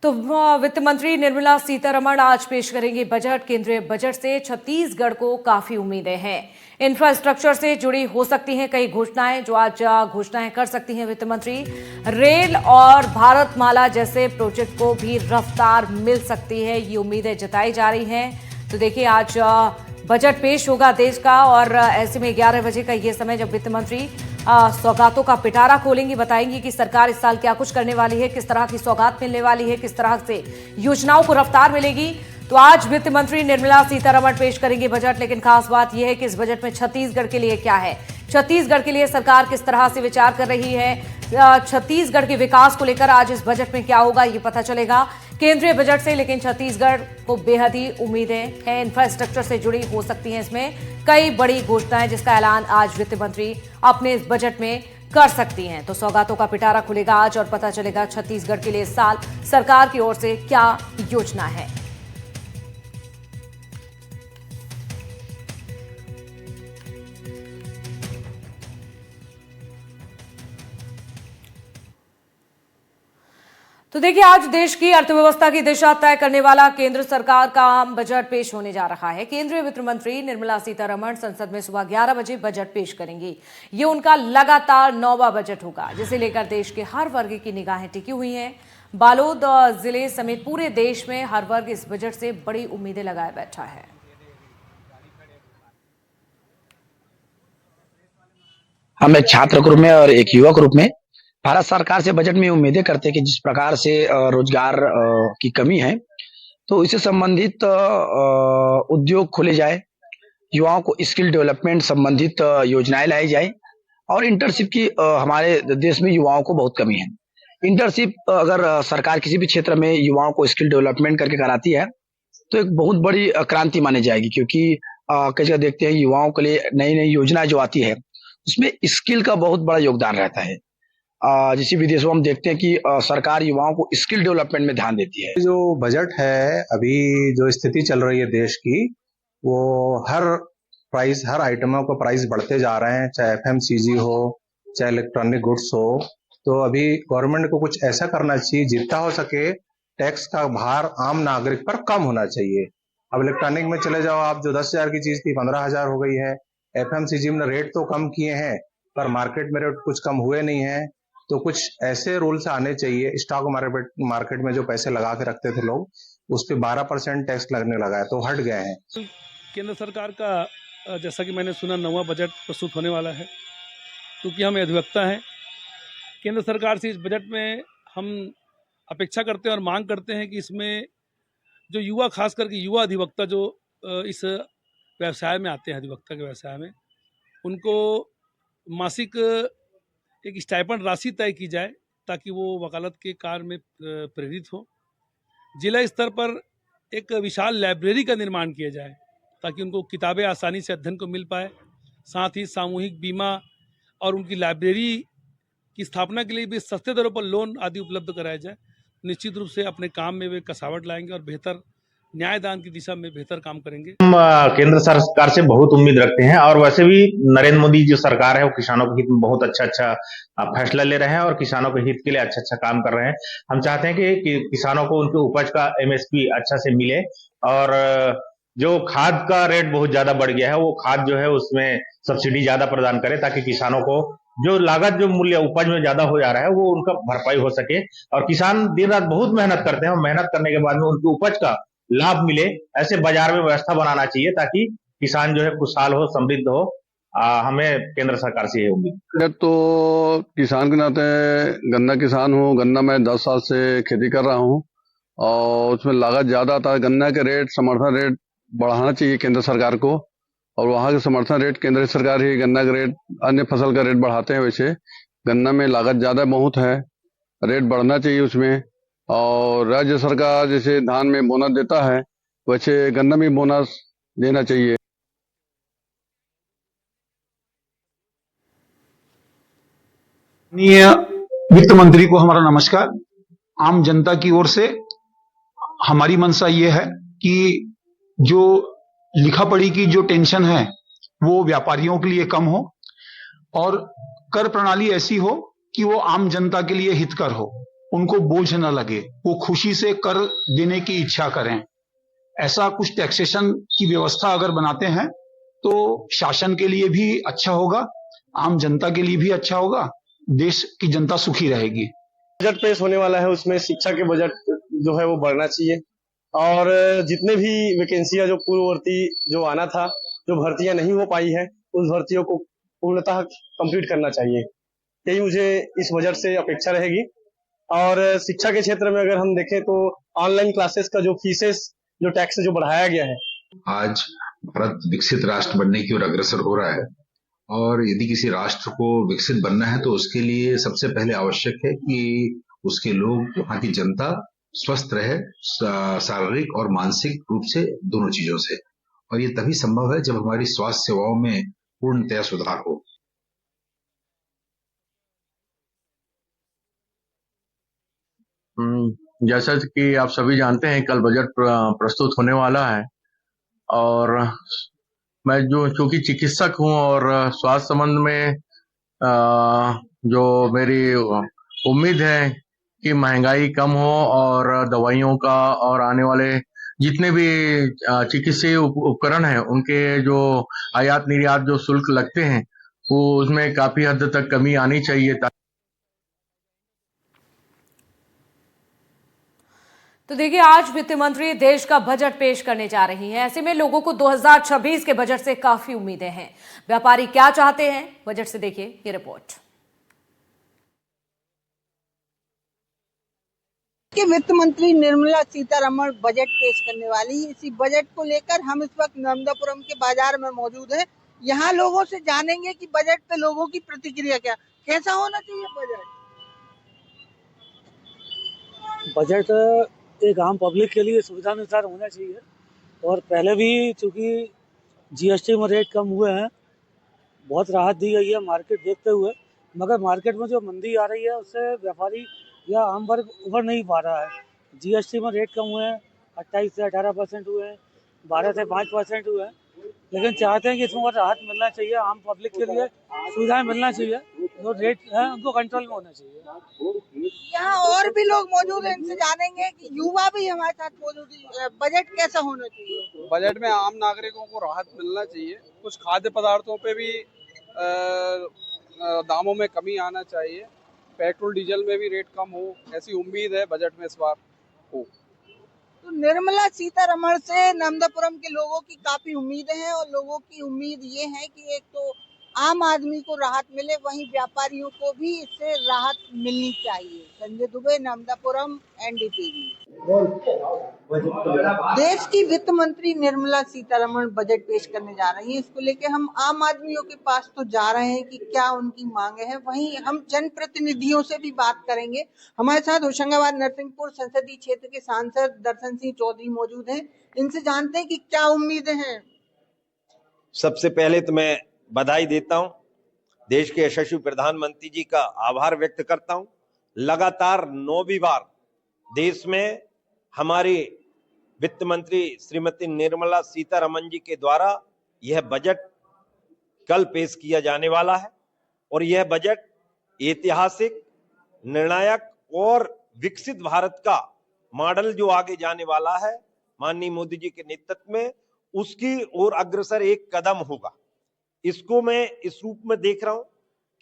तो वित्त मंत्री निर्मला सीतारमण आज पेश करेंगी बजट। केंद्रीय बजट से छत्तीसगढ़ को काफी उम्मीदें हैं। इंफ्रास्ट्रक्चर से जुड़ी हो सकती हैं कई घोषणाएं जो आज घोषणाएं कर सकती हैं वित्त मंत्री। रेल और भारतमाला जैसे प्रोजेक्ट को भी रफ्तार मिल सकती है, ये उम्मीदें जताई जा रही हैं। तो देखिए आज बजट पेश होगा देश का, और ऐसे में 11 बजे का ये समय जब वित्त मंत्री सौगातों का पिटारा खोलेंगी, बताएंगी कि सरकार इस साल क्या कुछ करने वाली है, किस तरह की सौगात मिलने वाली है, किस तरह से योजनाओं को रफ्तार मिलेगी। तो आज वित्त मंत्री निर्मला सीतारमण पेश करेंगी बजट, लेकिन खास बात यह है कि इस बजट में छत्तीसगढ़ के लिए क्या है, छत्तीसगढ़ के लिए सरकार किस तरह से विचार कर रही है, छत्तीसगढ़ के विकास को लेकर आज इस बजट में क्या होगा ये पता चलेगा केंद्रीय बजट से। लेकिन छत्तीसगढ़ को बेहद ही उम्मीदें हैं, इंफ्रास्ट्रक्चर से जुड़ी हो सकती हैं इसमें कई बड़ी घोषणाएं, जिसका ऐलान आज वित्त मंत्री अपने इस बजट में कर सकती हैं। तो सौगातों का पिटारा खुलेगा आज और पता चलेगा छत्तीसगढ़ के लिए इस साल सरकार की ओर से क्या योजना है। तो देखिए आज देश की अर्थव्यवस्था की दिशा तय करने वाला केंद्र सरकार का आम बजट पेश होने जा रहा है। केंद्रीय वित्त मंत्री निर्मला सीतारमण संसद में सुबह 11 बजे बजट पेश करेंगी। ये उनका लगातार 9वां बजट होगा, जिसे लेकर देश के हर वर्ग की निगाहें टिकी हुई हैं। बालोद जिले समेत पूरे देश में हर वर्ग इस बजट से बड़ी उम्मीदें लगाए बैठा है। हम एक छात्र ग्रुप में और एक युवा ग्रुप में भारत सरकार से बजट में उम्मीदें करते हैं कि जिस प्रकार से रोजगार की कमी है, तो इससे संबंधित उद्योग खोले जाए, युवाओं को स्किल डेवलपमेंट संबंधित योजनाएं लाई जाए, और इंटर्नशिप की हमारे देश में युवाओं को बहुत कमी है। इंटर्नशिप अगर सरकार किसी भी क्षेत्र में युवाओं को स्किल डेवलपमेंट करके कराती है तो एक बहुत बड़ी क्रांति मानी जाएगी, क्योंकि कई जगह देखते हैं युवाओं के लिए नई नई योजनाएं जो आती है उसमें स्किल का बहुत बड़ा योगदान रहता है। जैसे विदेशों में हम देखते हैं कि सरकार युवाओं को स्किल डेवलपमेंट में ध्यान देती है। जो बजट है, अभी जो स्थिति चल रही है देश की, वो हर आइटमों का प्राइस बढ़ते जा रहे हैं, चाहे एफएमसीजी हो, चाहे इलेक्ट्रॉनिक गुड्स हो। तो अभी गवर्नमेंट को कुछ ऐसा करना चाहिए जितना हो सके टैक्स का भार आम नागरिक पर कम होना चाहिए। अब इलेक्ट्रॉनिक में चले जाओ आप, जो 10,000 की चीज थी 15,000 हो गई है। एफएमसीजी में रेट तो कम किए हैं पर मार्केट में रेट कुछ कम हुए नहीं है। तो कुछ ऐसे रूल्स आने चाहिए। स्टॉक मार्केट में जो पैसे लगा के रखते थे लोग, उस पे 12% टैक्स लगने लगा है, तो हट गए हैं। केंद्र सरकार का जैसा कि मैंने सुना 9वां बजट प्रस्तुत होने वाला है। क्योंकि हम अधिवक्ता हैं, केंद्र सरकार से इस बजट में हम अपेक्षा करते हैं और मांग करते हैं कि इसमें जो युवा, खास करके युवा अधिवक्ता जो इस व्यवसाय में आते हैं, अधिवक्ता के व्यवसाय में, उनको मासिक एक स्टाइपेंड राशि तय की जाए ताकि वो वकालत के कार्य में प्रेरित हो। जिला स्तर पर एक विशाल लाइब्रेरी का निर्माण किया जाए ताकि उनको किताबें आसानी से अध्ययन को मिल पाए। साथ ही सामूहिक बीमा और उनकी लाइब्रेरी की स्थापना के लिए भी सस्ते दरों पर लोन आदि उपलब्ध कराया जाए। निश्चित रूप से अपने काम में वे कसावट लाएंगे और बेहतर न्यायदान की दिशा में बेहतर काम करेंगे। हम केंद्र सरकार से बहुत उम्मीद रखते हैं, और वैसे भी नरेंद्र मोदी जो सरकार है वो किसानों के हित में बहुत अच्छा फैसला ले रहे हैं और किसानों के हित के लिए अच्छा काम कर रहे हैं। हम चाहते हैं कि किसानों को उनके उपज का एमएसपी अच्छा से मिले, और जो खाद का रेट बहुत ज्यादा बढ़ गया है, वो खाद जो है उसमें सब्सिडी ज्यादा प्रदान करे ताकि किसानों को जो लागत, जो मूल्य उपज में ज्यादा हो जा रहा है, वो उनका भरपाई हो सके। और किसान दिन रात बहुत मेहनत करते हैं, और मेहनत करने के बाद में उनकी उपज का लाभ मिले, ऐसे बाजार में व्यवस्था बनाना चाहिए ताकि किसान जो है खुशहाल हो, समृद्ध हो। हमें केंद्र सरकार से ये उम्मीद। तो किसान के नाते गन्ना किसान हूँ। गन्ना मैं 10 साल से खेती कर रहा हूँ, और उसमें लागत ज्यादा था। गन्ना के रेट, समर्थन रेट बढ़ाना चाहिए केंद्र सरकार को, और वहाँ के समर्थन रेट केंद्र सरकार ही गन्ना का रेट, अन्य फसल का रेट बढ़ाते हैं। वैसे गन्ना में लागत ज्यादा बहुत है, रेट बढ़ना चाहिए उसमें। और राज्य सरकार जैसे धान में बोनस देता है, वैसे गन्ना में बोनस देना चाहिए। वित्त मंत्री को हमारा नमस्कार। आम जनता की ओर से हमारी मंशा ये है कि जो लिखा पढ़ी की जो टेंशन है वो व्यापारियों के लिए कम हो, और कर प्रणाली ऐसी हो कि वो आम जनता के लिए हितकर हो। उनको बोझ न लगे, वो खुशी से कर देने की इच्छा करें। ऐसा कुछ टैक्सेशन की व्यवस्था अगर बनाते हैं तो शासन के लिए भी अच्छा होगा, आम जनता के लिए भी अच्छा होगा, देश की जनता सुखी रहेगी। बजट पेश होने वाला है उसमें शिक्षा के बजट जो है वो बढ़ना चाहिए और जितने भी वैकेंसियां जो पूर्ववर्ती जो आना था, जो भर्तियां नहीं हो पाई है, उस भर्तियों को पूर्णतः कंप्लीट करना चाहिए। यही मुझे इस बजट से अपेक्षा रहेगी। और शिक्षा के क्षेत्र में अगर हम देखें तो ऑनलाइन क्लासेस का जो फीसेस जो टैक्स जो बढ़ाया गया है, आज भारत विकसित राष्ट्र बनने की ओर अग्रसर हो रहा है और यदि किसी राष्ट्र को विकसित बनना है तो उसके लिए सबसे पहले आवश्यक है कि उसके लोग, वहां की जनता स्वस्थ रहे, शारीरिक और मानसिक रूप से, दोनों चीजों से। और ये तभी संभव है जब हमारी स्वास्थ्य सेवाओं में पूर्णतया सुधार हो। जैसा कि आप सभी जानते हैं, कल बजट प्रस्तुत होने वाला है और मैं जो चूंकि चिकित्सक हूं और स्वास्थ्य संबंध में जो मेरी उम्मीद है कि महंगाई कम हो और दवाइयों का और आने वाले जितने भी चिकित्सीय उपकरण हैं उनके जो आयात निर्यात जो शुल्क लगते हैं वो उसमें काफी हद तक कमी आनी चाहिए। तो देखिए, आज वित्त मंत्री देश का बजट पेश करने जा रही हैं। ऐसे में लोगों को 2026 के बजट से काफी उम्मीदें हैं। व्यापारी क्या चाहते हैं, बजट से देखिए ये रिपोर्ट। कि वित्त मंत्री निर्मला सीतारमण बजट पेश करने वाली है। इसी बजट को लेकर हम इस वक्त नर्मदापुरम के बाजार में मौजूद हैं। यहाँ लोगों से जानेंगे कि बजट पे लोगों की प्रतिक्रिया कैसा होना चाहिए बजट एक आम पब्लिक के लिए सुविधानुसार होना चाहिए। और पहले भी चूंकि जीएसटी में रेट कम हुए हैं, बहुत राहत दी गई है मार्केट देखते हुए, मगर मार्केट में जो मंदी आ रही है उससे व्यापारी या आम वर्ग उभर नहीं पा रहा है। जीएसटी में रेट कम हुए हैं, 28 से 18% हुए हैं, 12 से 5% हुए हैं, लेकिन चाहते हैं कि इसमें और राहत मिलना चाहिए, आम पब्लिक के लिए सुविधाएं मिलना चाहिए, जो रेट है उनको कंट्रोल में होना चाहिए। यहाँ और भी लोग मौजूद हैं, इनसे जानेंगे कि युवा भी हमारे साथ मौजूद है। बजट कैसा होना चाहिए? बजट में आम नागरिकों को राहत मिलना चाहिए, कुछ खाद्य पदार्थों पे भी दामों में कमी आना चाहिए, पेट्रोल डीजल में भी रेट कम हो, ऐसी उम्मीद है बजट में इस बार हो। तो निर्मला सीतारमण से नर्मदापुरम के लोगों की काफी उम्मीदें हैं और लोगों की उम्मीद ये है कि एक तो आम आदमी को राहत मिले, वहीं व्यापारियों को भी इससे राहत मिलनी चाहिए। संजय दुबे, नर्मदापुरम, एनडीटीवी। देश की वित्त मंत्री निर्मला सीतारमण बजट पेश करने जा रही है। इसको लेके हम आम आदमियों के पास तो जा रहे हैं कि क्या उनकी मांगे हैं, वहीं हम जनप्रतिनिधियों से भी बात करेंगे। हमारे साथ होशंगाबाद नरसिंहपुर संसदीय क्षेत्र के सांसद दर्शन सिंह चौधरी मौजूद हैं। इनसे जानते हैं कि क्या उम्मीदें हैं। सबसे पहले तो मैं बधाई देता हूं, देश के यशस्वी प्रधानमंत्री जी का आभार व्यक्त करता हूं। लगातार 9वीं बार देश में हमारे वित्त मंत्री श्रीमती निर्मला सीतारमण जी के द्वारा यह बजट कल पेश किया जाने वाला है और यह बजट ऐतिहासिक, निर्णायक और विकसित भारत का मॉडल जो आगे जाने वाला है माननीय मोदी जी के नेतृत्व में, उसकी ओर अग्रसर एक कदम होगा। इसको मैं इस रूप में देख रहा हूं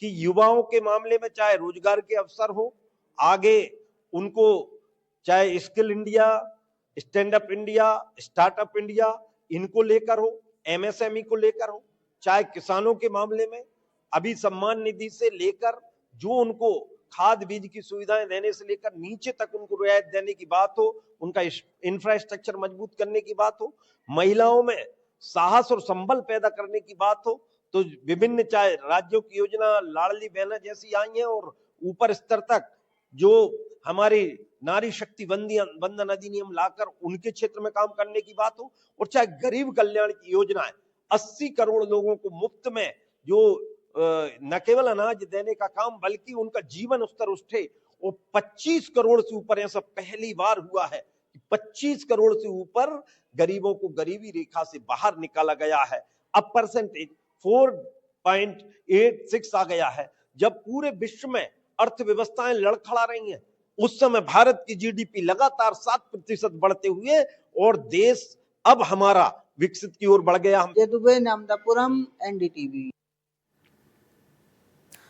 कि युवाओं के मामले में चाहे रोजगार के अवसर हो, आगे उनको चाहे skill India, stand up India, startup India, इनको लेकर हो, एमएसएमई को लेकर हो, चाहे किसानों के मामले में अभी सम्मान निधि से लेकर जो उनको खाद बीज की सुविधाएं देने से लेकर नीचे तक उनको रियायत देने की बात हो, उनका इंफ्रास्ट्रक्चर मजबूत करने की बात हो, महिलाओं में साहस और संबल पैदा करने की बात हो, तो विभिन्न चाहे राज्यों की योजना लाडली बहना जैसी आई है और ऊपर स्तर तक जो हमारी नारी शक्ति वंदन अधिनियम लाकर उनके क्षेत्र में काम करने की बात हो, और चाहे गरीब कल्याण की योजनाएं 80 करोड़ लोगों को मुफ्त में जो न केवल अनाज देने का काम बल्कि उनका जीवन स्तर उठे, और 25 करोड़ से ऊपर, ऐसा पहली बार हुआ है 25 करोड़ से ऊपर गरीबों को गरीबी रेखा से बाहर निकाला गया है। अब परसेंटेज 4.86 आ गया है। जब पूरे विश्व में अर्थव्यवस्थाएं लड़खड़ा रही हैं, उस समय भारत की जीडीपी लगातार 7% बढ़ते हुए और देश अब हमारा विकसित की ओर बढ़ गया। दुबे, नामदापुरम, NDTV।